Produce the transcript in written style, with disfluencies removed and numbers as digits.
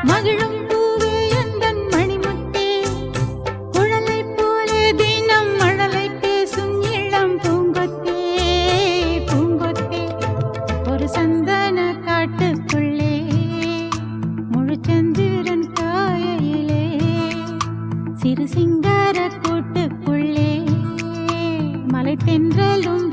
மகிழும் பூவே எந்தன் மணிமுத்தே குழலை போலே தினம் மழலை பேசும் இளம் பூங்கொத்தே பூங்கொத்தே ஒரு சந்தன காட்டுக்குள்ளே முழுச்சந்திரன் காயிலே சிறு சிங்கார கூட்டுக்குள்ளே மலை தென்றலும்